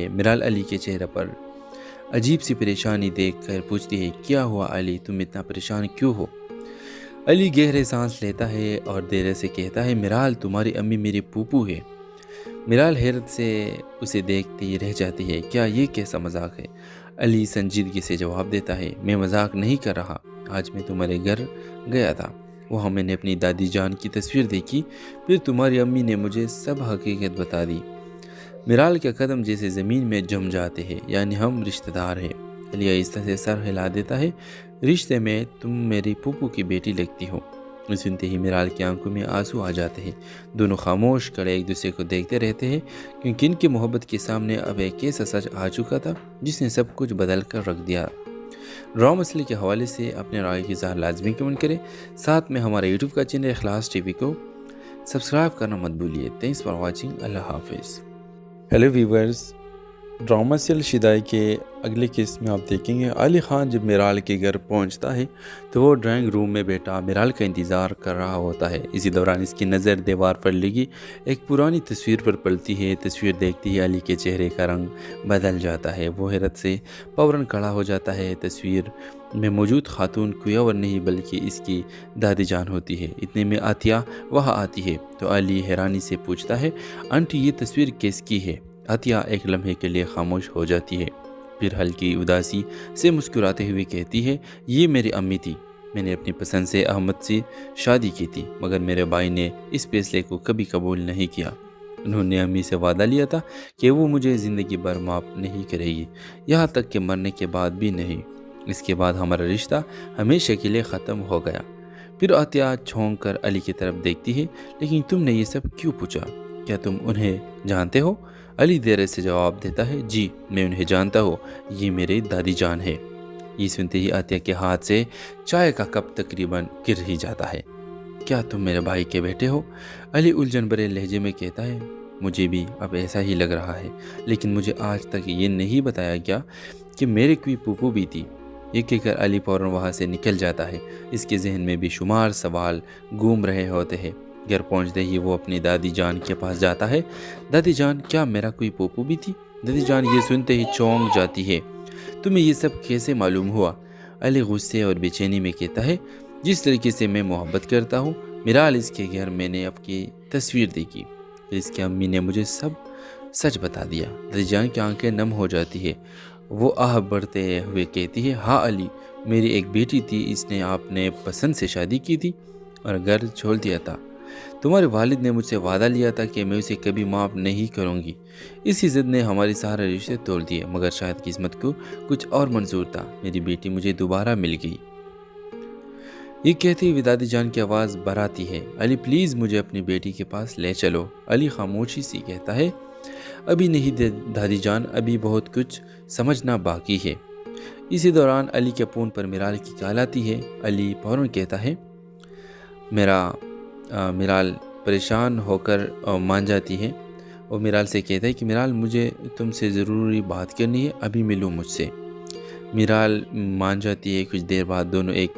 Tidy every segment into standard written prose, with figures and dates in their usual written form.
मिराल अली के चेहरे पर अजीब सी परेशानी देखकर पूछती है, क्या हुआ अली, तुम इतना परेशान क्यों हो? अली गहरे सांस लेता है और देर से कहता है, मिराल तुम्हारी अम्मी मेरी पूपू है। मिराल हैरत से उसे देखती रह जाती है, क्या ये कैसा मजाक है? अली संजीदगी से जवाब देता है, मैं मजाक नहीं कर रहा, आज मैं तुम्हारे घर गया था, वहाँ मैंने अपनी दादी जान की तस्वीर देखी, फिर तुम्हारी अम्मी ने मुझे सब हकीकत बता दी। मिराल के कदम जैसे ज़मीन में जम जाते हैं, यानी हम रिश्तेदार हैं। अली आहिस्ता से सर हिला देता है, रिश्ते में तुम मेरी फूफू की बेटी लगती हो। सुनते ही मिराल की आंखों में आंसू आ जाते हैं। दोनों खामोश खड़े एक दूसरे को देखते रहते हैं, क्योंकि इनकी मोहब्बत के सामने अब एक ऐसा सच आ चुका था जिसने सब कुछ बदल कर रख दिया। रॉ मसले के हवाले से अपने राय की इज़हार लाजमी कमेंट करें। साथ में हमारे यूट्यूब का चैनल इखलास टीवी को सब्सक्राइब करना मत भूलिए। Thanks for watching. अल्लाह हाफिज़। Hello viewers, drama serial Shidai के अगले केस में आप देखेंगे अली ख़ान जब मिराल के घर पहुंचता है तो वो ड्राइंग रूम में बैठा मिराल का इंतज़ार कर रहा होता है। इसी दौरान इसकी नज़र दीवार पर लगी एक पुरानी तस्वीर पर पड़ती है। तस्वीर देखते ही अली के चेहरे का रंग बदल जाता है। वो हैरत से फौरन खड़ा हो जाता है। तस्वीर में मौजूद खातून कोई और नहीं बल्कि इसकी दादी जान होती है। इतने में आतिया वहाँ आती है तो अली हैरानी से पूछता है, आंटी ये तस्वीर किसकी है? आतिया एक लम्हे के लिए खामोश हो जाती है, फिर हल्की उदासी से मुस्कुराते हुए कहती है, ये मेरी अम्मी थी। मैंने अपनी पसंद से अहमद से शादी की थी, मगर मेरे भाई ने इस फैसले को कभी कबूल नहीं किया। उन्होंने अम्मी से वादा लिया था कि वो मुझे ज़िंदगी भर माफ़ नहीं करेगी, यहाँ तक कि मरने के बाद भी नहीं। इसके बाद हमारा रिश्ता हमेशा के लिए ख़त्म हो गया। फिर आतिया छौंक कर अली की तरफ देखती है, लेकिन तुमने ये सब क्यों पूछा? क्या तुम उन्हें जानते हो? अली देर से जवाब देता है, जी मैं उन्हें जानता हूँ, ये मेरी दादी जान है। ये सुनते ही आतिया के हाथ से चाय का कप तकरीबन गिर ही जाता है। क्या तुम मेरे भाई के बेटे हो? अली उलझन भरे लहजे में कहता है, मुझे भी अब ऐसा ही लग रहा है, लेकिन मुझे आज तक ये नहीं बताया गया कि मेरे कोई फूफू भी थी। ये कहकर अली फौरन वहाँ से निकल जाता है। इसके जहन में भी शुमार सवाल घूम रहे होते हैं। घर पहुंचते ही वो अपनी दादी जान के पास जाता है। दादी जान, क्या मेरा कोई पोपू भी थी? दादी जान ये सुनते ही चौंक जाती है, तुम्हें ये सब कैसे मालूम हुआ? अली गुस्से और बेचैनी में कहता है, जिस तरीके से मैं मोहब्बत करता हूँ मिराल, इसके घर मैंने आपकी तस्वीर देखी, फिर इसकी अम्मी ने मुझे सब सच बता दिया। दादी जान की आंखें नम हो जाती है। वो आह बढ़ते हुए कहती है, हाँ अली, मेरी एक बेटी थी, इसने आपने पसंद से शादी की थी और घर छोड़ दिया था। तुम्हारे वालिद ने मुझसे वादा लिया था कि मैं उसे कभी माफ़ नहीं करूंगी। इसी जिद ने हमारे सारे रिश्ते तोड़ दिए, मगर शायद किस्मत को कुछ और मंजूर था। मेरी बेटी मुझे दोबारा मिल गई। ये कहती हुई दादी जान की आवाज़ बराती है, अली प्लीज़ मुझे अपनी बेटी के पास ले चलो। अली खामोशी सी कहता है, अभी नहीं दादी जान, अभी बहुत कुछ समझना बाकी है। इसी दौरान अली के फ़ोन पर मिराल की कॉल आती है। अली फौरन कहता है, मिराल परेशान होकर मान जाती है और मिराल से कहता है कि मिराल मुझे तुमसे ज़रूरी बात करनी है, अभी मिलो मुझसे। मिराल मान जाती है। कुछ देर बाद दोनों एक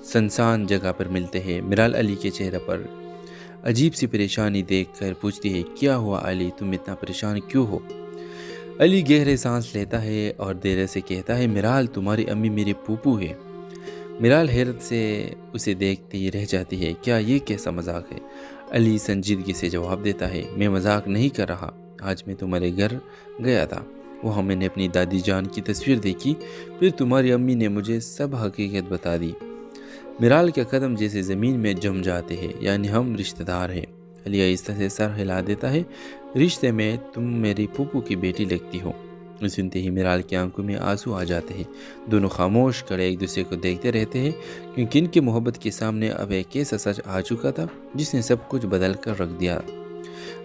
सुनसान जगह पर मिलते हैं। मिराल अली के चेहरे पर अजीब सी परेशानी देखकर पूछती है, क्या हुआ अली, तुम इतना परेशान क्यों हो? अली गहरे सांस लेता है और देर से कहता है, मिराल तुम्हारी अम्मी मेरी फूफू है। मिराल हैरत से उसे देखती ही रह जाती है, क्या ये कैसा मजाक है? अली संजीदगी से जवाब देता है, मैं मजाक नहीं कर रहा, आज मैं तुम्हारे घर गया था, वहाँ मैंने अपनी दादी जान की तस्वीर देखी, फिर तुम्हारी अम्मी ने मुझे सब हकीकत बता दी। मिराल के कदम जैसे ज़मीन में जम जाते हैं, यानी हम रिश्तेदार हैं। अली आहिस्ता से सर हिला देता है, रिश्ते में तुम मेरी फूफू की बेटी लगती हो। सुनते ही मिराल की आंखों में आंसू आ जाते हैं। दोनों खामोश खड़े एक दूसरे को देखते रहते हैं, क्योंकि इनकी मोहब्बत के सामने अब एक ऐसा सच आ चुका था जिसने सब कुछ बदल कर रख दिया।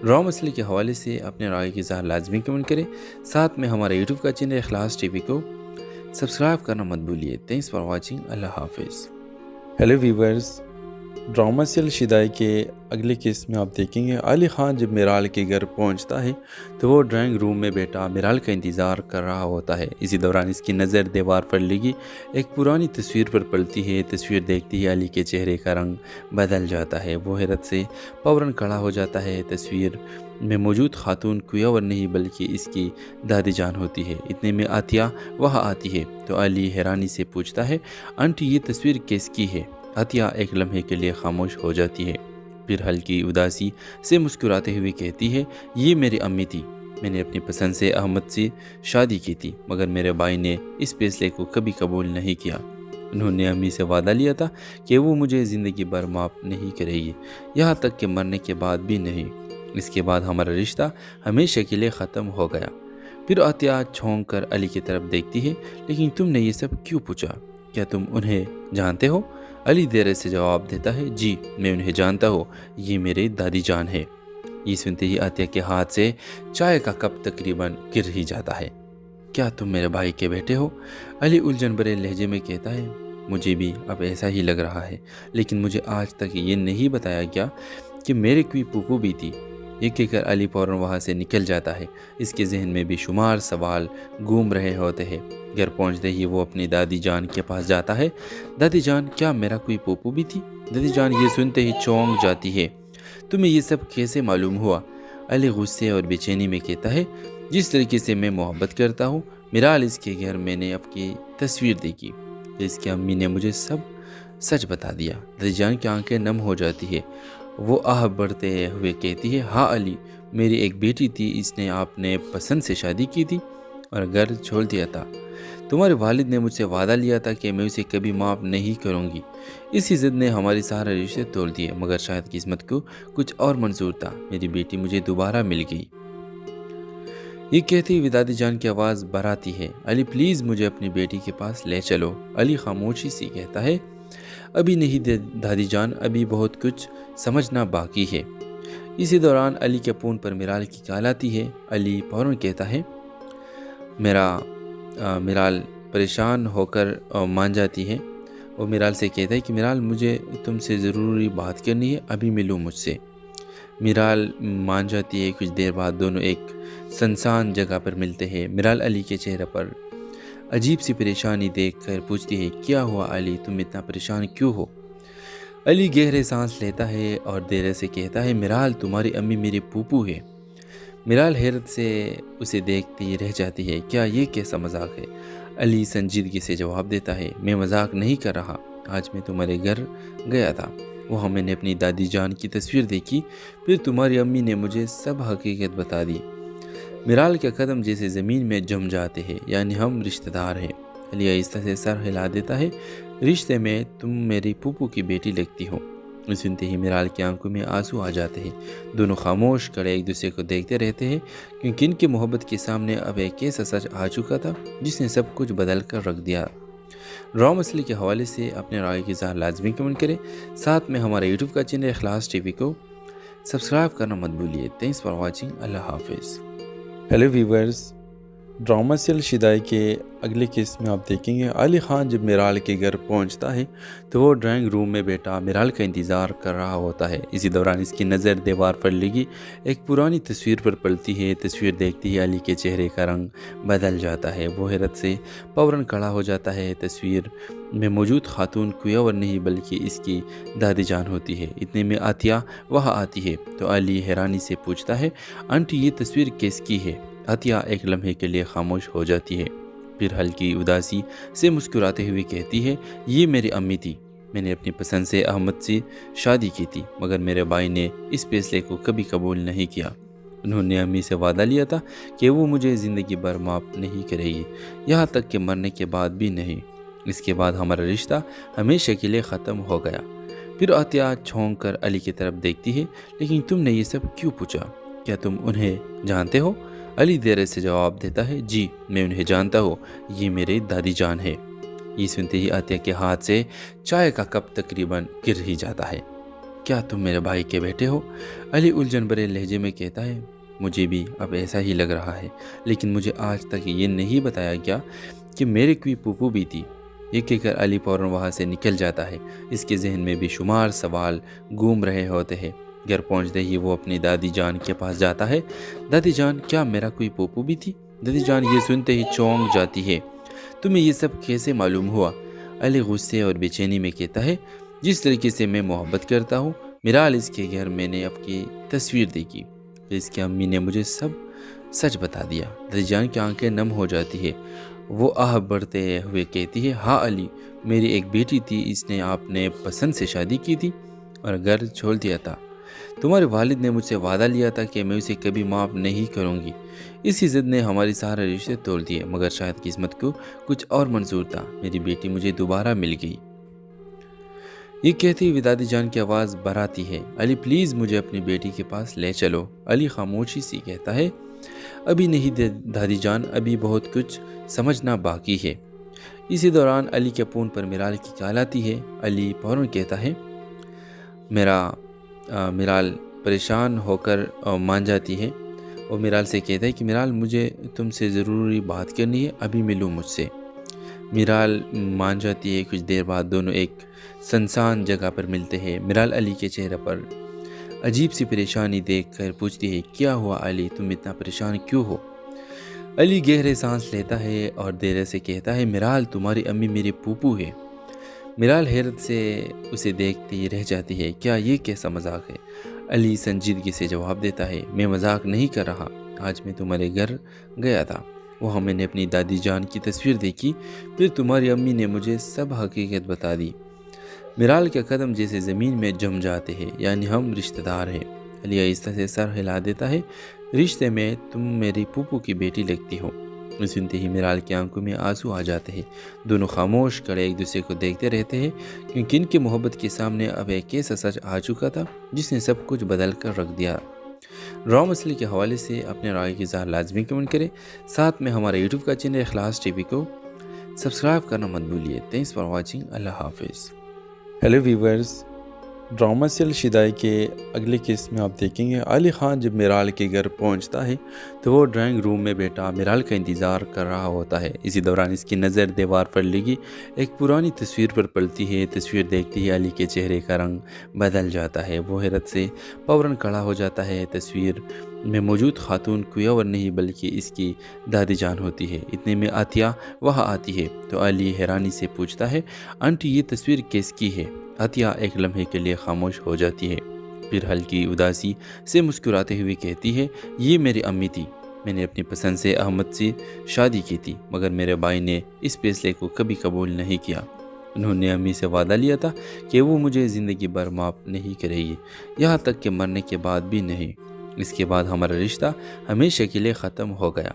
रॉ मसले के हवाले से अपने राय की इज़हार लाजमी कमेंट करें। साथ में हमारे यूट्यूब का चैनल इखलास टीवी को सब्सक्राइब करना मत भूलिए। Thanks for watching. अल्लाह हाफिज़। Hello viewers, drama serial Shidai के अगले केस में आप देखेंगे अली खान जब मिराल के घर पहुंचता है तो वो ड्राइंग रूम में बैठा मिराल का इंतज़ार कर रहा होता है। इसी दौरान इसकी नज़र दीवार पर लगी एक पुरानी तस्वीर पर पड़ती है। तस्वीर देखते ही अली के चेहरे का रंग बदल जाता है। वो हैरत से फौरन खड़ा हो जाता है। तस्वीर में मौजूद खातून कोई और नहीं बल्कि इसकी दादी जान होती है। इतने में आतिया वहाँ आती है तो अली हैरानी से पूछता है, आंटी ये तस्वीर किसकी है? आतिया एक लम्हे के लिए खामोश हो जाती है, फिर हल्की उदासी से मुस्कुराते हुए कहती है, ये मेरी अम्मी थी। मैंने अपनी पसंद से अहमद से शादी की थी, मगर मेरे भाई ने इस फैसले को कभी कबूल नहीं किया। उन्होंने अम्मी से वादा लिया था कि वो मुझे ज़िंदगी भर माफ़ नहीं करेगी, यहाँ तक कि मरने के बाद भी नहीं। इसके बाद हमारा रिश्ता हमेशा के लिए ख़त्म हो गया। फिर आतिया छौंक कर अली की तरफ देखती है, लेकिन तुमने ये सब क्यों पूछा? क्या तुम उन्हें जानते हो? अली देर से जवाब देता है, जी मैं उन्हें जानता हूँ, ये मेरी दादी जान है। ये सुनते ही आतिया के हाथ से चाय का कप तकरीबन गिर ही जाता है। क्या तुम मेरे भाई के बेटे हो? अली उलझन भरे लहजे में कहता है, मुझे भी अब ऐसा ही लग रहा है, लेकिन मुझे आज तक ये नहीं बताया गया कि मेरे कोई पुप्पू भी थी। ये कहकर अली फौरन वहाँ से निकल जाता है। इसके जहन में भी शुमार सवाल घूम रहे होते हैं। घर पहुँचते ही वो अपनी दादी जान के पास जाता है। दादी जान, क्या मेरा कोई पुप्पू भी थी? दादी जान ये सुनते ही चौंक जाती है। तुम्हें ये सब कैसे मालूम हुआ? अली गुस्से और बेचैनी में कहता है, जिस तरीके से मैं मोहब्बत करता हूँ, मिराल इसके घर मैंने आपकी तस्वीर देखी, इसकी अम्मी ने मुझे सब सच बता दिया। दादी जान की आंखें नम हो जाती है। वो आह बढ़ते हुए कहती है, हाँ अली, मेरी एक बेटी थी, इसने आपने पसंद से शादी की थी और घर छोड़ दिया था। तुम्हारे वालिद ने मुझसे वादा लिया था कि मैं उसे कभी माफ़ नहीं करूँगी। इसी जिद ने हमारे सारे रिश्ते तोड़ दिए, मगर शायद किस्मत को कुछ और मंजूर था। मेरी बेटी मुझे दोबारा मिल गई। ये कहती हुई दादी जान की आवाज़ बराती है, अली प्लीज़ मुझे अपनी बेटी के पास ले चलो। अली खामोशी से कहता है, अभी नहीं दादी जान, अभी बहुत कुछ समझना बाकी है। इसी दौरान अली के फ़ोन पर मिराल की कॉल आती है। अली फौरन कहता है, मिराल परेशान होकर मान जाती है। वो मिराल से कहता है कि मिराल मुझे तुमसे ज़रूरी बात करनी है, अभी मिलो मुझसे। मिराल मान जाती है। कुछ देर बाद दोनों एक सुनसान जगह पर मिलते हैं। मिराल अली के चेहरे पर अजीब सी परेशानी देखकर पूछती है, क्या हुआ अली, तुम इतना परेशान क्यों हो? अली गहरे सांस लेता है और देर से कहता है, मिराल तुम्हारी अम्मी मेरी पुप्पू है। मिराल हैरत से उसे देखती रह जाती है। क्या ये कैसा मजाक है? अली संजीदगी से जवाब देता है, मैं मजाक नहीं कर रहा। आज मैं तुम्हारे घर गया था, वहाँ मैंने अपनी दादी जान की तस्वीर देखी, फिर तुम्हारी अम्मी ने मुझे सब हकीकत बता दी। मिराल के कदम जैसे ज़मीन में जम जाते हैं, यानी हम रिश्तेदार हैं। अली आहिस्ता से सर हिला देता है, रिश्ते में तुम मेरी पुप्पू की बेटी लगती हो। सुनते ही मिराल की आंखों में आंसू आ जाते हैं। दोनों खामोश खड़े एक दूसरे को देखते रहते हैं, क्योंकि इनकी मोहब्बत के सामने अब एक ऐसा सच आ चुका था जिसने सब कुछ बदल कर रख दिया। ड्रामा मसले के हवाले से अपने राय की इज़हार लाजमी कमेंट करें। साथ में हमारे यूट्यूब का चैनल इखलास टीवी को सब्सक्राइब करना मत भूलिए। Thanks for watching. अल्लाह हाफिज़। Hello viewers, drama serial Shidai के अगले केस में आप देखेंगे अली खान जब मिराल के घर पहुंचता है तो वो ड्राइंग रूम में बैठा मिराल का इंतज़ार कर रहा होता है। इसी दौरान इसकी नज़र दीवार पर लगी एक पुरानी तस्वीर पर पड़ती है। तस्वीर देखते ही अली के चेहरे का रंग बदल जाता है। वो हैरत से फौरन खड़ा हो जाता है। तस्वीर में मौजूद खातून कोई और नहीं बल्कि इसकी दादी जान होती है। इतने में आतिया वहाँ आती है तो अली हैरानी से पूछता है, आंटी ये तस्वीर किसकी है? आतिया एक लम्हे के लिए खामोश हो जाती है, फिर हल्की उदासी से मुस्कुराते हुए कहती है, ये मेरी अम्मी थी। मैंने अपनी पसंद से अहमद से शादी की थी, मगर मेरे भाई ने इस फैसले को कभी कबूल नहीं किया। उन्होंने अम्मी से वादा लिया था कि वो मुझे ज़िंदगी भर माफ़ नहीं करेगी, यहाँ तक कि मरने के बाद भी नहीं। इसके बाद हमारा रिश्ता हमेशा के लिए ख़त्म हो गया। फिर आतिया छौंक कर अली की तरफ देखती है, लेकिन तुमने ये सब क्यों पूछा? क्या तुम उन्हें जानते हो? अली देर से जवाब देता है, जी मैं उन्हें जानता हूँ, ये मेरी दादी जान है। ये सुनते ही आतिया के हाथ से चाय का कप तकरीबन गिर ही जाता है। क्या तुम मेरे भाई के बेटे हो? अली उलझन भरे लहजे में कहता है, मुझे भी अब ऐसा ही लग रहा है, लेकिन मुझे आज तक ये नहीं बताया गया कि मेरे कोई पुप्पू भी थी। یہ کہہ کر علی فوراً وہاں سے نکل جاتا ہے۔ اس کے ذہن میں بے شمار سوال گھوم رہے ہوتے ہیں۔ گھر پہنچتے ہی وہ اپنی دادی جان کے پاس جاتا ہے۔ دادی جان، کیا میرا کوئی پھوپھو بھی تھی؟ دادی جان یہ سنتے ہی چونک جاتی ہے۔ تمہیں یہ سب کیسے معلوم ہوا؟ علی غصے اور بے چینی میں کہتا ہے، جس طریقے سے میں محبت کرتا ہوں میرال، اس کے گھر میں نے آپ کی تصویر دیکھی، پھر اس کی امی نے مجھے سب سچ بتا دیا۔ دادی جان کی آنکھیں نم ہو جاتی ہے۔ وہ آہ بڑھتے ہوئے کہتی ہے، ہاں علی، میری ایک بیٹی تھی، اس نے آپ نے پسند سے شادی کی تھی اور گھر چھوڑ دیا تھا۔ تمہارے والد نے مجھ سے وعدہ لیا تھا کہ میں اسے کبھی معاف نہیں کروں گی۔ اسی ضد نے ہماری سارے رشتے توڑ دیے، مگر شاید قسمت کو کچھ اور منظور تھا، میری بیٹی مجھے دوبارہ مل گئی۔ یہ کہتی ہوئی دادی جان کی آواز بھراتی ہے، علی پلیز مجھے اپنی بیٹی کے پاس لے چلو۔ علی خاموشی سے کہتا ہے، ابھی نہیں دادی جان، ابھی بہت کچھ سمجھنا باقی ہے۔ اسی دوران علی کے فون پر میرال کی کال آتی ہے۔ علی فوراً کہتا ہے، میرال پریشان ہو کر مان جاتی ہے اور میرال سے کہتا ہے کہ میرال، مجھے تم سے ضروری بات کرنی ہے، ابھی ملو مجھ سے۔ میرال مان جاتی ہے۔ کچھ دیر بعد دونوں ایک سنسان جگہ پر ملتے ہیں۔ میرال علی کے چہرے پر عجیب سی پریشانی دیکھ کر پوچھتی ہے، کیا ہوا علی، تم اتنا پریشان کیوں ہو؟ علی گہرے سانس لیتا ہے اور دیر سے کہتا ہے، میرال تمہاری امی میری پھوپھو ہے۔ میرال حیرت سے اسے دیکھتی رہ جاتی ہے، کیا یہ کیسا مذاق ہے؟ علی سنجیدگی سے جواب دیتا ہے، میں مذاق نہیں کر رہا، آج میں تمہارے گھر گیا تھا، وہاں میں نے اپنی دادی جان کی تصویر دیکھی، پھر تمہاری امی نے مجھے سب حقیقت بتا دی۔ میرال کے قدم جیسے زمین میں جم جاتے ہیں، یعنی ہم رشتہ دار ہیں۔ علی آہستہ سے سر ہلا دیتا ہے، رشتے میں تم میری پھوپھو کی بیٹی لگتی ہو۔ سنتے ہی میرال کی آنکھوں میں آنسو آ جاتے ہیں۔ دونوں خاموش کھڑے ایک دوسرے کو دیکھتے رہتے ہیں، کیونکہ ان کی محبت کے سامنے اب ایک ایسا سچ آ چکا تھا جس نے سب کچھ بدل کر رکھ دیا۔ ڈرامہ مسئلے کے حوالے سے اپنے رائے کی اظہار لازمی کمنٹ کریں، ساتھ میں ہمارے یوٹیوب کا چینل اخلاص ٹی وی کو سبسکرائب کرنا مت بھولیے۔ Thanks for watching. اللہ حافظ۔ Hello viewers, drama serial Shidai کے اگلے کیس میں آپ دیکھیں گے علی خان جب میرال کے گھر پہنچتا ہے تو وہ ڈرائنگ روم میں بیٹھا میرال کا انتظار کر رہا ہوتا ہے۔ اسی دوران اس کی نظر دیوار پر لگی ایک پرانی تصویر پر پڑتی ہے۔ تصویر دیکھتے ہی علی کے چہرے کا رنگ بدل جاتا ہے۔ وہ حیرت سے فوراً کھڑا ہو جاتا ہے۔ تصویر میں موجود خاتون کوئی اور نہیں بلکہ اس کی دادی جان ہوتی ہے۔ اتنے میں عطیہ وہاں آتی ہے تو علی حیرانی سے پوچھتا ہے، آنٹی یہ تصویر کس کی ہے؟ عطیہ ایک لمحے کے لیے خاموش ہو جاتی ہے، پھر ہلکی اداسی سے مسکراتے ہوئے کہتی ہے، یہ میری امی تھی، میں نے اپنی پسند سے احمد سے شادی کی تھی، مگر میرے بھائی نے اس فیصلے کو کبھی قبول نہیں کیا۔ انہوں نے امی سے وعدہ لیا تھا کہ وہ مجھے زندگی بھر معاف نہیں کرے گی، یہاں تک کہ مرنے کے بعد بھی نہیں۔ اس کے بعد ہمارا رشتہ ہمیشہ کے لیے ختم ہو گیا۔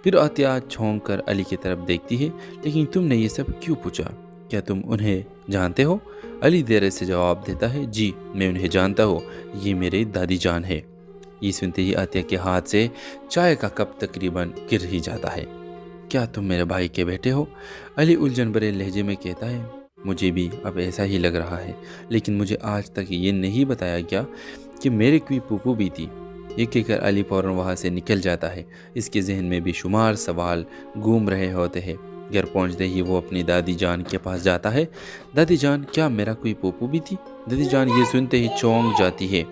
پھر عطیہ چھونک کر علی کی طرف دیکھتی ہے، لیکن تم نے یہ سب کیوں پوچھا؟ کیا تم انہیں جانتے ہو؟ علی دیر سے جواب دیتا ہے، جی میں انہیں جانتا ہوں، یہ میری دادی جان ہے۔ یہ سنتے ہی عطیہ کے ہاتھ سے چائے کا کپ تقریباً گر ہی جاتا ہے۔ کیا تم میرے بھائی کے بیٹے ہو؟ علی الجھن بھرے لہجے میں کہتا ہے، مجھے بھی اب ایسا ہی لگ رہا ہے، لیکن مجھے آج تک یہ نہیں بتایا گیا کہ میرے کوئی پھوپھو بھی تھی۔ یہ کہہ کر علی فوراً وہاں سے نکل جاتا ہے۔ اس کے ذہن میں بے شمار سوال گھوم رہے ہوتے ہیں۔ گھر پہنچتے ہی وہ اپنی دادی جان کے پاس جاتا ہے۔ دادی جان، کیا میرا کوئی پھوپھو بھی تھی؟ دادی جان یہ سنتے ہی چونک جاتی ہے۔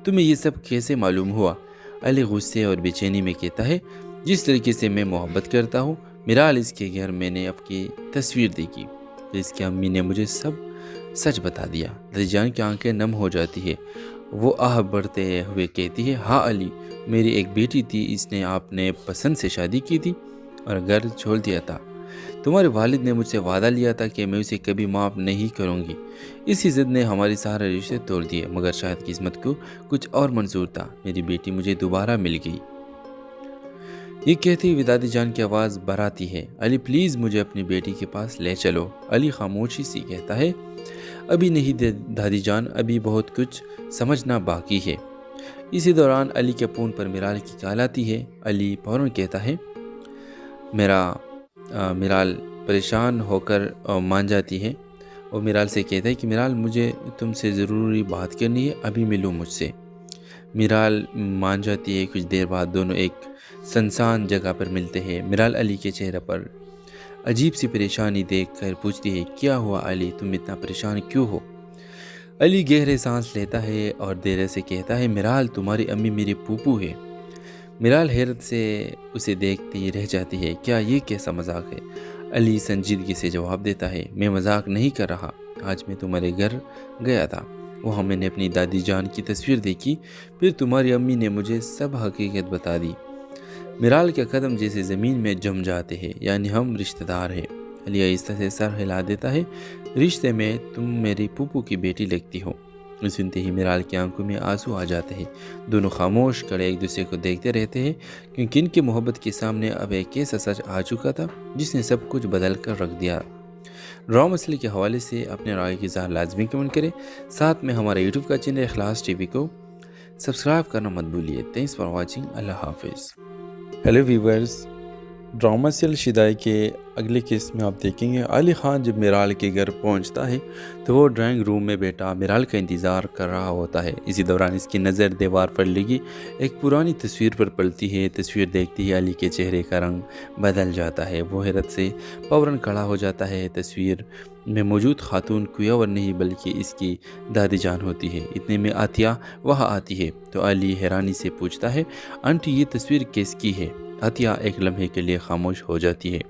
تمہیں یہ سب کیسے معلوم ہوا؟ علی غصے اور بے چینی میں کہتا ہے، جس طریقے سے میں محبت کرتا ہوں میرال، اس کے گھر میں نے آپ کی تصویر دیکھی، پھر اس کی امی نے مجھے سب سچ بتا دیا۔ دادی جان کی آنکھیں نم ہو جاتی ہے۔ وہ آہ بڑھتے ہوئے کہتی ہے، ہاں علی، میری ایک بیٹی تھی، اس نے آپ نے پسند سے شادی کی تھی اور گھر چھوڑ دیا تھا۔ تمہارے والد نے مجھ سے وعدہ لیا تھا کہ میں اسے کبھی معاف نہیں کروں گی۔ اسی ضد نے ہماری سارے رشتے توڑ دیے، مگر شاید قسمت کو کچھ اور منظور تھا، میری بیٹی مجھے دوبارہ مل گئی۔ یہ کہتی ہوئی دادی جان کی آواز بھراتی ہے، علی پلیز مجھے اپنی بیٹی کے پاس لے چلو۔ علی خاموشی سے کہتا ہے، ابھی نہیں دادی جان، ابھی بہت کچھ سمجھنا باقی ہے۔ اسی دوران علی کے فون پر میرال کی کال آتی ہے۔ علی فوراً کہتا ہے، میرال پریشان ہو کر مان جاتی ہے اور میرال سے کہتا ہے کہ میرال، مجھے تم سے ضروری بات کرنی ہے، ابھی ملو مجھ سے۔ میرال مان جاتی ہے۔ کچھ دیر بعد دونوں ایک سنسان جگہ پر ملتے ہیں۔ میرال علی کے چہرے پر अजीब सी परेशानी देखकर पूछती है, क्या हुआ अली, तुम इतना परेशान क्यों हो? अली गहरे सांस लेता है और देर से कहता है, मिराल तुम्हारी अम्मी मेरी पूपू है। मिराल हैरत से उसे देखती रह जाती है, क्या ये कैसा मजाक है? अली संजीदगी से जवाब देता है, मैं मजाक नहीं कर रहा, आज मैं तुम्हारे घर गया था, वहाँ मैंने अपनी दादी जान की तस्वीर देखी, फिर तुम्हारी अम्मी ने मुझे सब हकीकत बता दी। मिराल के कदम जैसे ज़मीन में जम जाते हैं, यानी हम रिश्तेदार हैं। अली आहिस्ता से सर हिला देता है, रिश्ते में तुम मेरी पूपू की बेटी लगती हो। सुनते ही मिराल की आंखों में आंसू आ जाते हैं। दोनों खामोश खड़े एक दूसरे को देखते रहते हैं, क्योंकि इनकी मोहब्बत के सामने अब एक ऐसा सच आ चुका था जिसने सब कुछ बदल कर रख दिया। ड्रामा मसले के हवाले से अपने राय की इज़हार लाजमी कमेंट करें। साथ में हमारे यूट्यूब का चैनल इखलास टीवी को सब्सक्राइब करना मत भूलिए। Thanks for watching. अल्लाह हाफिज़। Hello viewers, drama serial Shidai के अगले केस में आप देखेंगे अली ख़ान जब मिराल के घर पहुंचता है तो वो ड्राइंग रूम में बैठा मिराल का इंतज़ार कर रहा होता है। इसी दौरान इसकी नज़र दीवार पर लगी एक पुरानी तस्वीर पर पड़ती है। तस्वीर देखते ही अली के चेहरे का रंग बदल जाता है। वो हैरत से फौरन खड़ा हो जाता है। तस्वीर में मौजूद खातून कोई और नहीं बल्कि इसकी दादी जान होती है। इतने में आतिया वहाँ आती है तो अली हैरानी से पूछता है, आंटी ये तस्वीर किसकी है? आतिया एक लम्हे के लिए खामोश हो जाती है,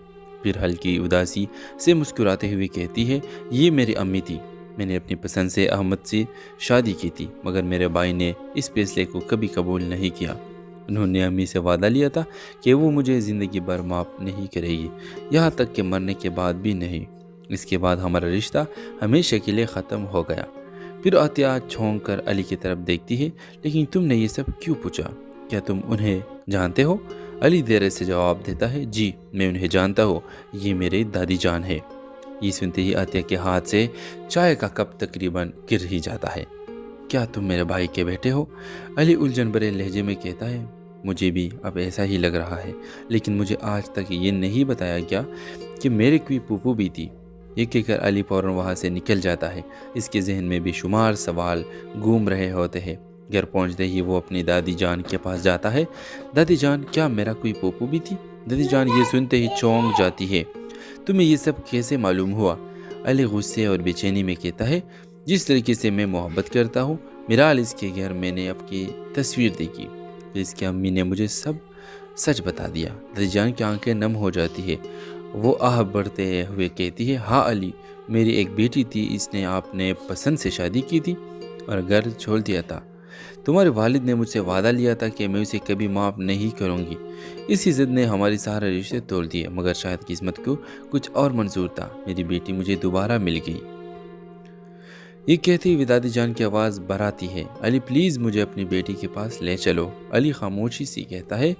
फिर हल्की उदासी से मुस्कुराते हुए कहती है, ये मेरी अम्मी थी। मैंने अपनी पसंद से अहमद से शादी की थी, मगर मेरे भाई ने इस फैसले को कभी कबूल नहीं किया। उन्होंने अम्मी से वादा लिया था कि वो मुझे ज़िंदगी भर माफ़ नहीं करेगी, यहाँ तक कि मरने के बाद भी नहीं। इसके बाद हमारा रिश्ता हमेशा के लिए ख़त्म हो गया। फिर आतिया छौंक कर अली की तरफ देखती है, लेकिन तुमने ये सब क्यों पूछा? क्या तुम उन्हें जानते हो? अली देर से जवाब देता है, जी मैं उन्हें जानता हूँ, ये मेरे दादी जान है। ये सुनते ही आतिया के हाथ से चाय का कप तकरीबन गिर ही जाता है। क्या तुम मेरे भाई के बेटे हो? अली उलझन भरे लहजे में कहता है, मुझे भी अब ऐसा ही लग रहा है, लेकिन मुझे आज तक ये नहीं बताया गया कि मेरे कोई फूफू भी थी। ये कहकर अली फौरन वहाँ से निकल जाता है। इसके जहन में बेशुमार सवाल घूम रहे होते हैं। घर पहुंचते ही वो अपनी दादी जान के पास जाता है। दादी जान, क्या मेरा कोई पोपू भी थी? दादी जान ये सुनते ही चौंक जाती है, तुम्हें ये सब कैसे मालूम हुआ? अली गुस्से और बेचैनी में कहता है, जिस तरीके से मैं मोहब्बत करता हूँ, मिराल इसके घर मैंने आपकी तस्वीर देखी, तो इसकी अम्मी ने मुझे सब सच बता दिया। दादी जान की आंखें नम हो जाती है। वो आह बढ़ते हुए कहती है, हाँ अली, मेरी एक बेटी थी, इसने आपने पसंद से शादी की थी और घर छोड़ दिया था। तुम्हारे वालिद ने मुझसे वादा लिया था कि मैं उसे कभी माफ़ नहीं करूंगी। इसी जिद ने हमारे सारे रिश्ते तोड़ दिए, मगर शायद किस्मत को कुछ और मंजूर था। मेरी बेटी मुझे दोबारा मिल गई। ये कहते हुए दादी जान की आवाज़ बराती है, अली प्लीज़ मुझे अपनी बेटी के पास ले चलो। अली खामोशी से कहता है,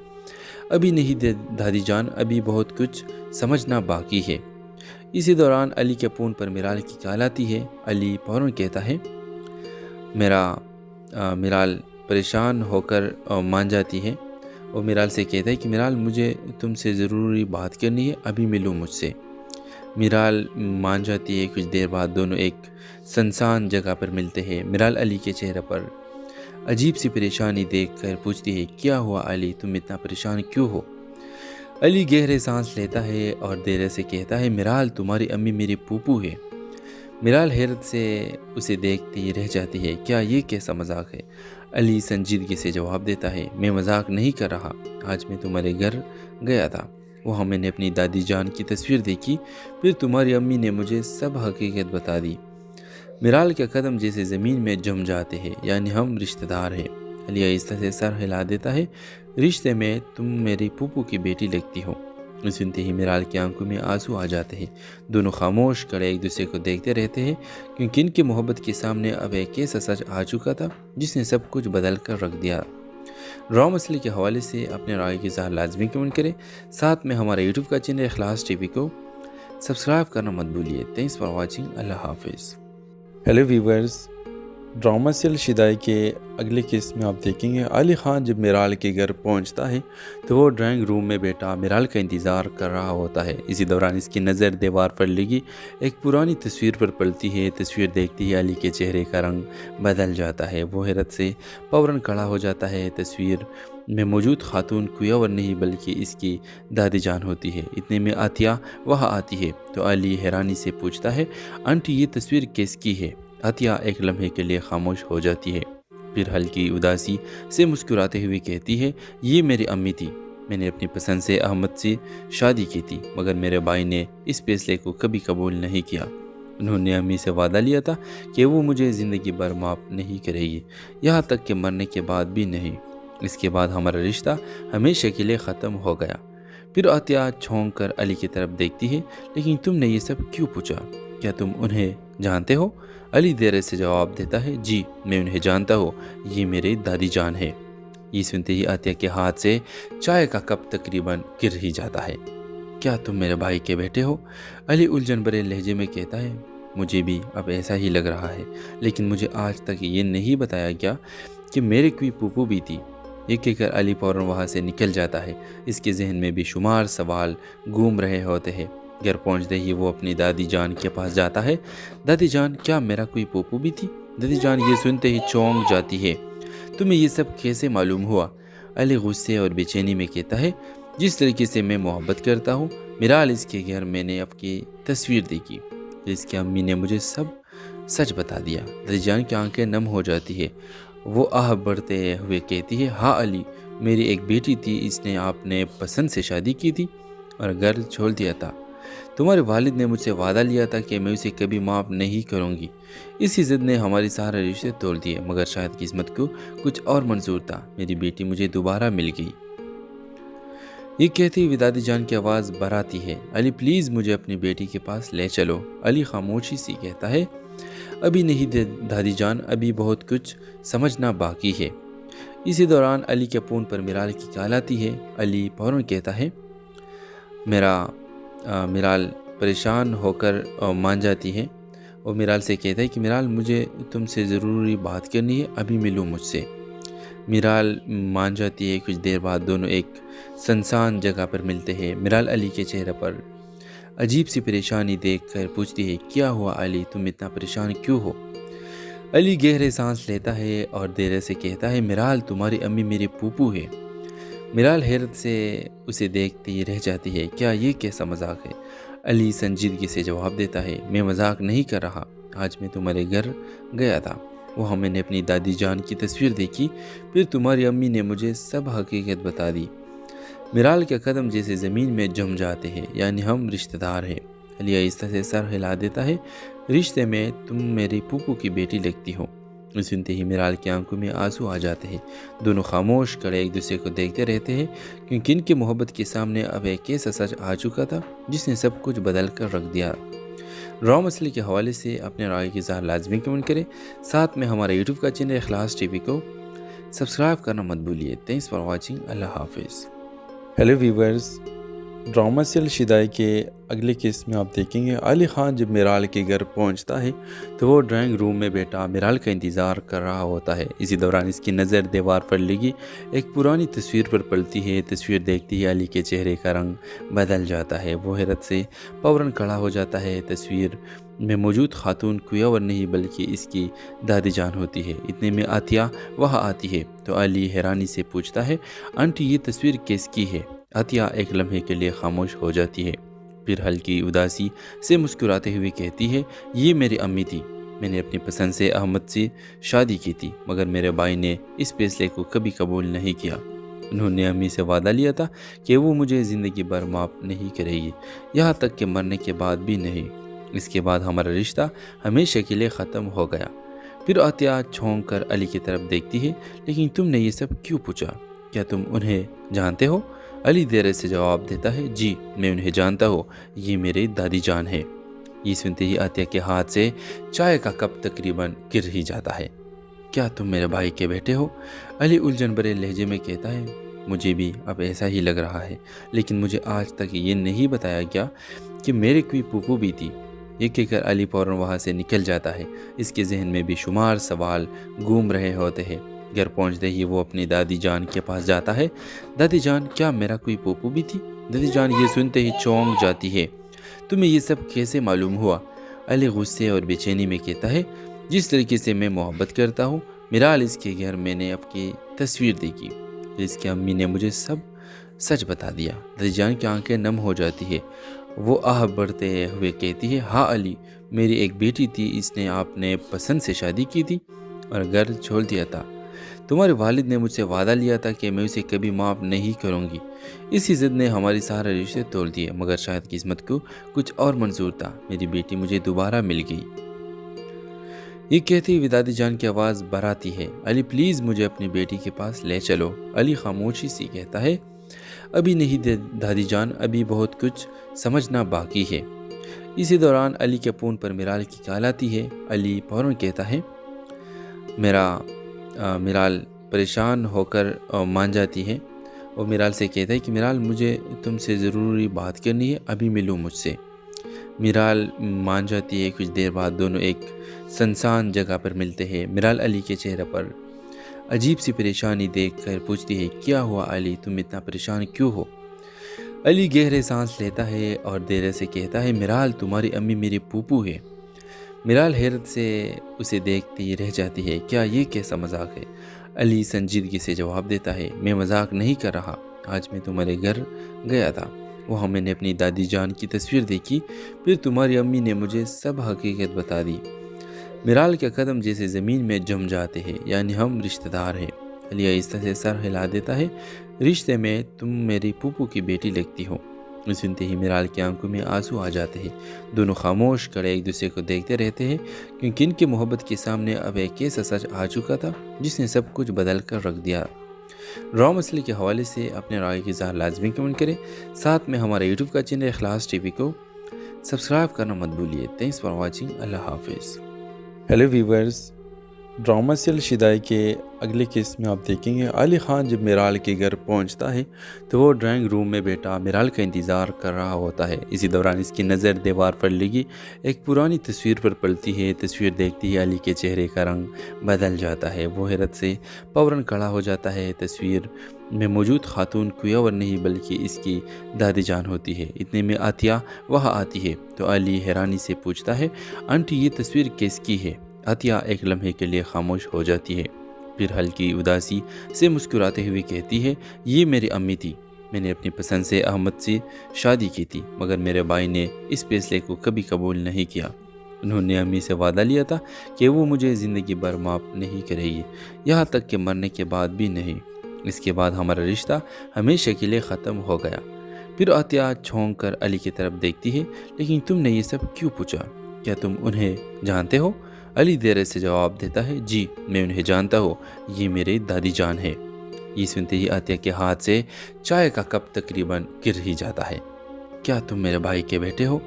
अभी नहीं दादी जान, अभी बहुत कुछ समझना बाकी है। इसी दौरान अली के फ़ोन पर मिराल की कॉल आती है। अली फौरन कहता है, मिराल परेशान होकर मान जाती है और मिराल से कहता है कि मिराल मुझे तुमसे ज़रूरी बात करनी है, अभी मिलो मुझसे। मिराल मान जाती है। कुछ देर बाद दोनों एक सुनसान जगह पर मिलते हैं। मिराल अली के चेहरे पर अजीब सी परेशानी देखकर पूछती है, क्या हुआ अली, तुम इतना परेशान क्यों हो? अली गहरे सांस लेता है और देर से कहता है, मिराल तुम्हारी अम्मी मेरी पूपू है। मिराल हैरत से उसे देखती रह जाती है, क्या ये कैसा मजाक है? अली संजीदगी से जवाब देता है, मैं मजाक नहीं कर रहा, आज मैं तुम्हारे घर गया था, वहाँ मैंने अपनी दादी जान की तस्वीर देखी, फिर तुम्हारी अम्मी ने मुझे सब हकीकत बता दी। मिराल के कदम जैसे ज़मीन में जम जाते हैं, यानी हम रिश्तेदार हैं। अली आहिस्ता से सर हिला देता है, रिश्ते में तुम मेरी फूफू की बेटी लगती हो। सुनते ही मिराल की आंखों में आंसू आ जाते हैं। दोनों खामोश खड़े एक दूसरे को देखते रहते हैं, क्योंकि इनकी मोहब्बत के सामने अब एक ऐसा सच आ चुका था जिसने सब कुछ बदल कर रख दिया। ड्रामा मसले के हवाले से अपने राय की इज़हार लाजमी कमेंट करें। साथ में हमारे यूट्यूब का चैनल इखलास टीवी को सब्सक्राइब करना मत भूलिए। Thanks for watching. अल्लाह हाफिज़। Hello viewers, drama serial Shidai के अगले केस में आप देखेंगे अली ख़ान जब मिराल के घर पहुंचता है तो वो ड्राइंग रूम में बैठा मिराल का इंतज़ार कर रहा होता है। इसी दौरान इसकी नज़र दीवार पर लगी एक पुरानी तस्वीर पर पड़ती है। तस्वीर देखते ही अली के चेहरे का रंग बदल जाता है। वो हैरत से फौरन खड़ा हो जाता है। तस्वीर میں موجود خاتون کوئی اور نہیں بلکہ اس کی دادی جان ہوتی ہے۔ اتنے میں عطیہ وہاں آتی ہے تو علی حیرانی سے پوچھتا ہے، آنٹی یہ تصویر کس کی ہے؟ عطیہ ایک لمحے کے لیے خاموش ہو جاتی ہے، پھر ہلکی اداسی سے مسکراتے ہوئے کہتی ہے، یہ میری امی تھی۔ میں نے اپنی پسند سے احمد سے شادی کی تھی، مگر میرے بھائی نے اس فیصلے کو کبھی قبول نہیں کیا۔ انہوں نے امی سے وعدہ لیا تھا کہ وہ مجھے زندگی بھر معاف نہیں کرے گی، یہاں تک کہ مرنے کے بعد بھی نہیں۔ اس کے بعد ہمارا رشتہ ہمیشہ کے لیے ختم ہو گیا۔ پھر عطیہ چھونک کر علی کی طرف دیکھتی ہے، لیکن تم نے یہ سب کیوں پوچھا؟ کیا تم انہیں جانتے ہو؟ علی دیر سے جواب دیتا ہے، جی میں انہیں جانتا ہوں، یہ میری دادی جان ہے۔ یہ سنتے ہی عطیہ کے ہاتھ سے چائے کا کپ تقریباً گر ہی جاتا ہے۔ کیا تم میرے بھائی کے بیٹے ہو؟ علی الجھن بھرے لہجے میں کہتا ہے، مجھے بھی اب ایسا ہی لگ رہا ہے، لیکن مجھے آج تک یہ نہیں بتایا گیا کہ میرے کوئی پھوپھو بھی تھی۔ یہ کہہ کر علی فوراً وہاں سے نکل جاتا ہے۔ اس کے ذہن میں بھی شمار سوال گھوم رہے ہوتے ہیں۔ گھر پہنچتے ہی وہ اپنی دادی جان کے پاس جاتا ہے۔ دادی جان، کیا میرا کوئی پھوپھو بھی تھی؟ دادی جان یہ سنتے ہی چونک جاتی ہے، تمہیں یہ سب کیسے معلوم ہوا؟ علی غصے اور بے چینی میں کہتا ہے، جس طریقے سے میں محبت کرتا ہوں، میرال اس کے گھر میں نے آپ کی تصویر دیکھی، اس کی امی نے مجھے سب سچ بتا دیا۔ دادی جان کی آنکھیں نم ہو جاتی ہے، وہ آہ بڑھتے ہوئے کہتی ہے، ہاں علی، میری ایک بیٹی تھی، اس نے آپ نے پسند سے شادی کی تھی اور گھر چھوڑ دیا تھا۔ تمہارے والد نے مجھ سے وعدہ لیا تھا کہ میں اسے کبھی معاف نہیں کروں گی۔ اسی ضد نے ہماری سارے رشتے توڑ دیے، مگر شاید قسمت کو کچھ اور منظور تھا، میری بیٹی مجھے دوبارہ مل گئی۔ یہ کہتی ہوئی دادی جان کی آواز بھراتی ہے، علی پلیز مجھے اپنی بیٹی کے پاس لے چلو۔ علی خاموشی سے کہتا ہے، ابھی نہیں دادی جان، ابھی بہت کچھ سمجھنا باقی ہے۔ اسی دوران علی کے فون پر میرال کی کال آتی ہے۔ علی فوراً کہتا ہے، میرال پریشان ہو کر مان جاتی ہے اور میرال سے کہتا ہے کہ میرال مجھے تم سے ضروری بات کرنی ہے، ابھی ملو مجھ سے۔ میرال مان جاتی ہے۔ کچھ دیر بعد دونوں ایک سنسان جگہ پر ملتے ہیں۔ میرال علی کے چہرے پر عجیب سی پریشانی دیکھ کر پوچھتی ہے، کیا ہوا علی، تم اتنا پریشان کیوں ہو؟ علی گہرے سانس لیتا ہے اور دیر سے کہتا ہے، میرال تمہاری امی میری پھوپھو ہے۔ میرال حیرت سے اسے دیکھتی رہ جاتی ہے، کیا یہ کیسا مذاق ہے؟ علی سنجیدگی سے جواب دیتا ہے، میں مذاق نہیں کر رہا، آج میں تمہارے گھر گیا تھا، وہاں میں نے اپنی دادی جان کی تصویر دیکھی، پھر تمہاری امی نے مجھے سب حقیقت بتا دی۔ میرال کے قدم جیسے زمین میں جم جاتے ہیں، یعنی ہم رشتہ دار ہیں۔ علی آہستہ سے سر ہلا دیتا ہے، رشتے میں تم میری پھوپھو کی بیٹی لگتی ہو۔ سنتے ہی میرال کی آنکھوں میں آنسو آ جاتے ہیں۔ دونوں خاموش کھڑے ایک دوسرے کو دیکھتے رہتے ہیں، کیونکہ ان کی محبت کے سامنے اب ایک ایسا سچ آ چکا تھا جس نے سب کچھ بدل کر رکھ دیا۔ ڈرامہ مسئلے کے حوالے سے اپنے رائے کی اظہار لازمی کمنٹ کریں، ساتھ میں ہمارے یوٹیوب کا چینل اخلاص ٹی وی کو سبسکرائب کرنا مت بھولیے۔ تھینکس فار واچنگ، اللہ حافظ۔ Hello viewers, drama serial Shidai کے اگلے قسط میں آپ دیکھیں گے علی خان جب میرال کے گھر پہنچتا ہے تو وہ ڈرائنگ روم میں بیٹھا میرال کا انتظار کر رہا ہوتا ہے۔ اسی دوران اس کی نظر دیوار پر لگی ایک پرانی تصویر پر پڑتی ہے۔ تصویر دیکھتی ہی علی کے چہرے کا رنگ بدل جاتا ہے، وہ حیرت سے فوراً کھڑا ہو جاتا ہے۔ تصویر میں موجود خاتون کوئی اور نہیں بلکہ اس کی دادی جان ہوتی ہے۔ اتنے میں عطیہ وہاں آتی ہے تو علی حیرانی سے پوچھتا ہے، آنٹی یہ تصویر کس کی ہے؟ عطیہ ایک لمحے کے لیے خاموش ہو جاتی ہے، پھر ہلکی اداسی سے مسکراتے ہوئے کہتی ہے، یہ میری امی تھی، میں نے اپنی پسند سے احمد سے شادی کی تھی، مگر میرے بھائی نے اس فیصلے کو کبھی قبول نہیں کیا۔ انہوں نے امی سے وعدہ لیا تھا کہ وہ مجھے زندگی بھر معاف نہیں کرے گی، یہاں تک کہ مرنے کے بعد بھی نہیں۔ اس کے بعد ہمارا رشتہ ہمیشہ کے لیے ختم ہو گیا۔ پھر عطیہ چھونک کر علی کی طرف دیکھتی ہے، لیکن تم نے یہ سب کیوں پوچھا؟ کیا تم انہیں جانتے ہو؟ علی دیر سے جواب دیتا ہے، جی میں انہیں جانتا ہوں، یہ میری دادی جان ہے۔ یہ سنتے ہی عطیہ کے ہاتھ سے چائے کا کپ تقریباً گر ہی جاتا ہے۔ کیا تم میرے بھائی کے بیٹے ہو؟ علی الجھن بھرے لہجے میں کہتا ہے، مجھے بھی اب ایسا ہی لگ رہا ہے، لیکن مجھے آج تک یہ نہیں بتایا گیا کہ میرے کوئی پھوپھو بھی تھی۔ یہ کہہ کر علی فوراً وہاں سے نکل جاتا ہے۔ اس کے ذہن میں بھی شمار سوال گھوم رہے ہوتے ہیں۔ گھر پہنچتے ہی وہ اپنی دادی جان کے پاس جاتا ہے۔ دادی جان، کیا میرا کوئی پھوپھو بھی تھی؟ دادی جان یہ سنتے ہی چونک جاتی ہے، تمہیں یہ سب کیسے معلوم ہوا؟ علی غصے اور بے چینی میں کہتا ہے، جس طریقے سے میں محبت کرتا ہوں، میرال اس کے گھر میں نے آپ کی تصویر دیکھی، پھر اس کی امی نے مجھے سب سچ بتا دیا۔ دادی جان کی آنکھیں نم ہو جاتی ہے، وہ آہ بڑھتے ہوئے کہتی ہے، ہاں علی، میری ایک بیٹی تھی، اس نے آپ نے پسند سے شادی کی تھی اور گھر چھوڑ دیا تھا۔ تمہارے والد نے مجھ سے وعدہ لیا تھا کہ میں اسے کبھی معاف نہیں کروں گی۔ اسی ضد نے ہماری سارے رشتے توڑ دیے، مگر شاید قسمت کو کچھ اور منظور تھا، میری بیٹی مجھے دوبارہ مل گئی۔ یہ کہتی ہوئی دادی جان کی آواز بھراتی ہے، علی پلیز مجھے اپنی بیٹی کے پاس لے چلو۔ علی خاموشی سے کہتا ہے، ابھی نہیں دادی جان، ابھی بہت کچھ سمجھنا باقی ہے۔ اسی دوران علی کے فون پر میرال کی کال آتی ہے۔ علی فوراً کہتا ہے، میرال پریشان ہو کر مان جاتی ہے۔ وہ میرال سے کہتا ہے کہ میرال مجھے تم سے ضروری بات کرنی ہے، ابھی ملو مجھ سے۔ میرال مان جاتی ہے۔ کچھ دیر بعد دونوں ایک سنسان جگہ پر ملتے ہیں۔ میرال علی کے چہرے پر عجیب سی پریشانی دیکھ کر پوچھتی ہے، کیا ہوا علی، تم اتنا پریشان کیوں ہو؟ علی گہرے سانس لیتا ہے اور دیر سے کہتا ہے، میرال تمہاری امی میری پھوپھو ہے۔ میرال حیرت سے اسے دیکھتی رہ جاتی ہے، کیا یہ کیسا مذاق ہے؟ علی سنجیدگی سے جواب دیتا ہے، میں مذاق نہیں کر رہا، آج میں تمہارے گھر گیا تھا، وہاں میں نے اپنی دادی جان کی تصویر دیکھی، پھر تمہاری امی نے مجھے سب حقیقت بتا دی۔ میرال کے قدم جیسے زمین میں جم جاتے ہیں، یعنی ہم رشتہ دار ہیں۔ علی آہستہ سے سر ہلا دیتا ہے، رشتے میں تم میری پھوپھو کی بیٹی لگتی ہو۔ سنتے ہی میرال کی آنکھوں میں آنسو آ جاتے ہیں۔ دونوں خاموش کھڑے ایک دوسرے کو دیکھتے رہتے ہیں، کیونکہ ان کی محبت کے سامنے اب ایک ایسا سچ آ چکا تھا جس نے سب کچھ بدل کر رکھ دیا۔ ڈرامہ مسئلے کے حوالے سے اپنے رائے کی اظہار لازمی کمنٹ کریں، ساتھ میں ہمارے یوٹیوب کا چینل اخلاص ٹی وی کو سبسکرائب کرنا مت بھولیے۔ تھینکس فار واچنگ، اللہ حافظ۔ Hello viewers, drama serial Shidai کے اگلے قسط میں آپ دیکھیں گے علی خان جب میرال کے گھر پہنچتا ہے تو وہ ڈرائنگ روم میں بیٹھا میرال کا انتظار کر رہا ہوتا ہے۔ اسی دوران اس کی نظر دیوار پر لگی ایک پرانی تصویر پر پڑتی ہے۔ تصویر دیکھتی ہی علی کے چہرے کا رنگ بدل جاتا ہے، وہ حیرت سے فوراً کھڑا ہو جاتا ہے۔ تصویر میں موجود خاتون کوئی اور نہیں بلکہ اس کی دادی جان ہوتی ہے۔ اتنے میں عطیہ وہاں آتی ہے تو علی حیرانی سے پوچھتا ہے، آنٹی یہ تصویر کس کی ہے؟ عطیہ ایک لمحے کے لیے خاموش ہو جاتی ہے، پھر ہلکی اداسی سے مسکراتے ہوئے کہتی ہے، یہ میری امی تھی، میں نے اپنی پسند سے احمد سے شادی کی تھی، مگر میرے بھائی نے اس فیصلے کو کبھی قبول نہیں کیا۔ انہوں نے امی سے وعدہ لیا تھا کہ وہ مجھے زندگی بھر معاف نہیں کرے گی، یہاں تک کہ مرنے کے بعد بھی نہیں۔ اس کے بعد ہمارا رشتہ ہمیشہ کے لیے ختم ہو گیا۔ پھر عطیہ چھونک کر علی کی طرف دیکھتی ہے، لیکن تم نے یہ سب کیوں پوچھا؟ کیا تم انہیں جانتے ہو؟ علی دیر سے جواب دیتا ہے، جی میں انہیں جانتا ہوں، یہ میری دادی جان ہے۔ یہ سنتے ہی عطیہ کے ہاتھ سے چائے کا کپ تقریباً گر ہی جاتا ہے۔ کیا تم میرے بھائی کے بیٹے ہو؟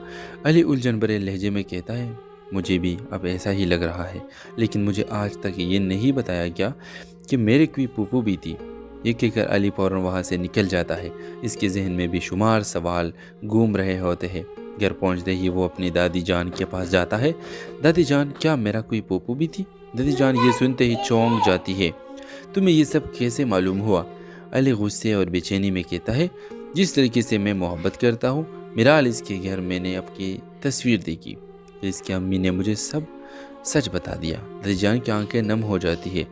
علی الجھن بھرے لہجے میں کہتا ہے، مجھے بھی اب ایسا ہی لگ رہا ہے، لیکن مجھے آج تک یہ نہیں بتایا گیا کہ میرے کوئی پھوپھو بھی تھی۔ یہ کہہ کر علی فوراً وہاں سے نکل جاتا ہے۔ اس کے ذہن میں بھی شمار سوال گھوم رہے ہوتے ہیں۔ گھر پہنچتے ہی وہ اپنی دادی جان کے پاس جاتا ہے۔ دادی جان، کیا میرا کوئی پھوپھو بھی تھی؟ دادی جان یہ سنتے ہی چونک جاتی ہے، تمہیں یہ سب کیسے معلوم ہوا؟ علی غصے اور بے چینی میں کہتا ہے، جس طریقے سے میں محبت کرتا ہوں، میرال اس کے گھر میں نے اب کی تصویر دیکھی، پھر اس کی امی نے مجھے سب سچ بتا دیا۔ دادی جان کی آنکھیں نم ہو جاتی ہے،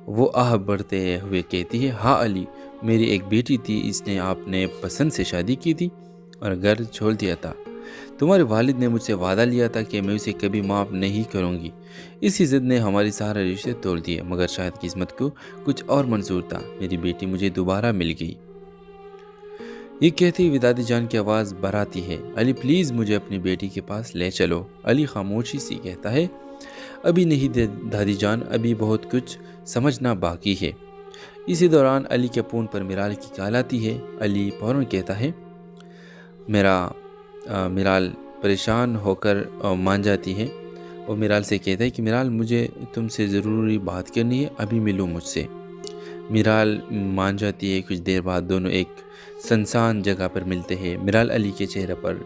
وہ آہ بڑھتے ہوئے کہتی ہے، ہاں علی، میری ایک بیٹی تھی، اس نے آپ نے پسند سے شادی کی تھی اور گھر چھوڑ دیا تھا۔ تمہارے والد نے مجھ سے وعدہ لیا تھا کہ میں اسے کبھی معاف نہیں کروں گی۔ اسی ضد نے ہماری سارے رشتے توڑ دیے، مگر شاید قسمت کو کچھ اور منظور تھا، میری بیٹی مجھے دوبارہ مل گئی۔ یہ کہتی ہوئی دادی جان کی آواز بھراتی ہے، علی پلیز مجھے اپنی بیٹی کے پاس لے چلو۔ علی خاموشی سے کہتا ہے، ابھی نہیں دادی جان، ابھی بہت کچھ سمجھنا باقی ہے۔ اسی دوران علی کے فون پر میرال کی کال آتی ہے۔ علی فوراً کہتا ہے، میرال پریشان ہو کر مان جاتی ہے۔ وہ میرال سے کہتا ہے کہ میرال مجھے تم سے ضروری بات کرنی ہے، ابھی ملو مجھ سے۔ میرال مان جاتی ہے۔ کچھ دیر بعد دونوں ایک سنسان جگہ پر ملتے ہیں۔ میرال علی کے چہرے پر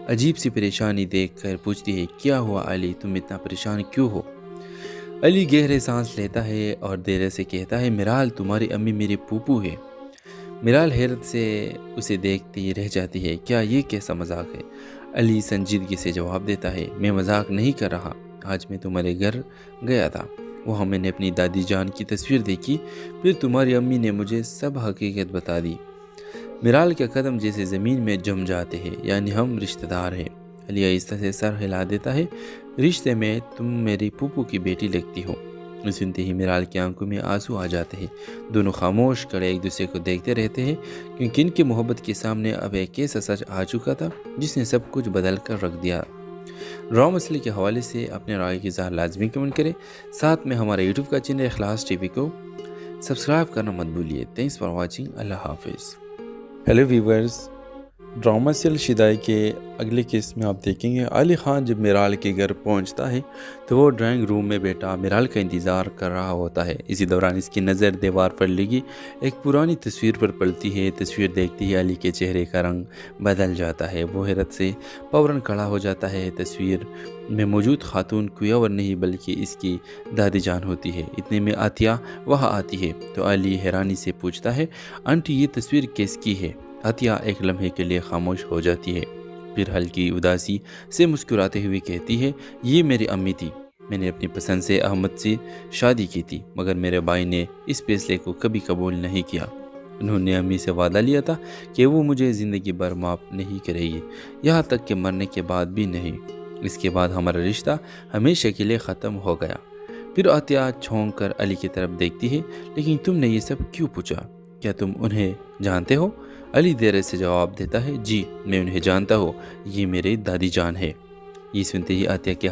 عجیب سی پریشانی دیکھ کر پوچھتی ہے، کیا ہوا علی، تم اتنا پریشان کیوں ہو؟ علی گہرے سانس لیتا ہے اور دیر سے کہتا ہے، میرال تمہاری امی میری پھوپھو ہے۔ میرال حیرت سے اسے دیکھتی رہ جاتی ہے، کیا یہ کیسا مذاق ہے؟ علی سنجیدگی سے جواب دیتا ہے، میں مذاق نہیں کر رہا، آج میں تمہارے گھر گیا تھا، वहाँ मैंने अपनी दादी जान की तस्वीर देखी। फिर तुम्हारी अम्मी ने मुझे सब हकीकत बता दी। मिराल के कदम जैसे ज़मीन में जम जाते हैं, यानी हम रिश्तेदार हैं। अली आहिस्ता से सर हिला देता है। रिश्ते में तुम मेरी फूफू की बेटी लगती हो। सुनते ही मिराल की आंखों में आंसू आ जाते हैं। दोनों खामोश खड़े एक दूसरे को देखते रहते हैं, क्योंकि इनकी मोहब्बत के सामने अब एक ऐसा सच आ चुका था जिसने सब कुछ बदल कर रख दिया। ड्रामा मसले के हवाले से अपने राय की इज़हार लाजमी कमेंट करें। साथ में हमारे यूट्यूब का चैनल इखलास टीवी को सब्सक्राइब करना मत भूलिए। Thanks for watching. अल्लाह हाफिज़। Hello viewers, drama serial Shidai के अगले केस में आप देखेंगे अली ख़ान जब मिराल के घर पहुंचता है तो वो ड्राइंग रूम में बैठा मिराल का इंतज़ार कर रहा होता है। इसी दौरान इसकी नज़र दीवार पर लगी एक पुरानी तस्वीर पर पड़ती है। तस्वीर देखते ही अली के चेहरे का रंग बदल जाता है। वो हैरत से फौरन खड़ा हो जाता है। तस्वीर में मौजूद खातून कोई और नहीं बल्कि इसकी दादी जान होती है। इतने में आतिया वहाँ आती है तो अली हैरानी से पूछता है, आंटी ये तस्वीर किसकी है? आतिया एक लम्हे के लिए खामोश हो जाती है, फिर हल्की उदासी से मुस्कुराते हुए कहती है, ये मेरी अम्मी थी। मैंने अपनी पसंद से अहमद से शादी की थी, मगर मेरे भाई ने इस फैसले को कभी कबूल नहीं किया। उन्होंने अम्मी से वादा लिया था कि वो मुझे ज़िंदगी भर माफ़ नहीं करेगी, यहाँ तक कि मरने के बाद भी नहीं। इसके बाद हमारा रिश्ता हमेशा के लिए ख़त्म हो गया। फिर आतिया छौंक कर अली की तरफ देखती है, लेकिन तुमने ये सब क्यों पूछा? क्या तुम उन्हें जानते हो? अली देर से जवाब देता है, जी मैं उन्हें जानता हूँ, ये मेरी दादी जान है। ये सुनते ही आतिया के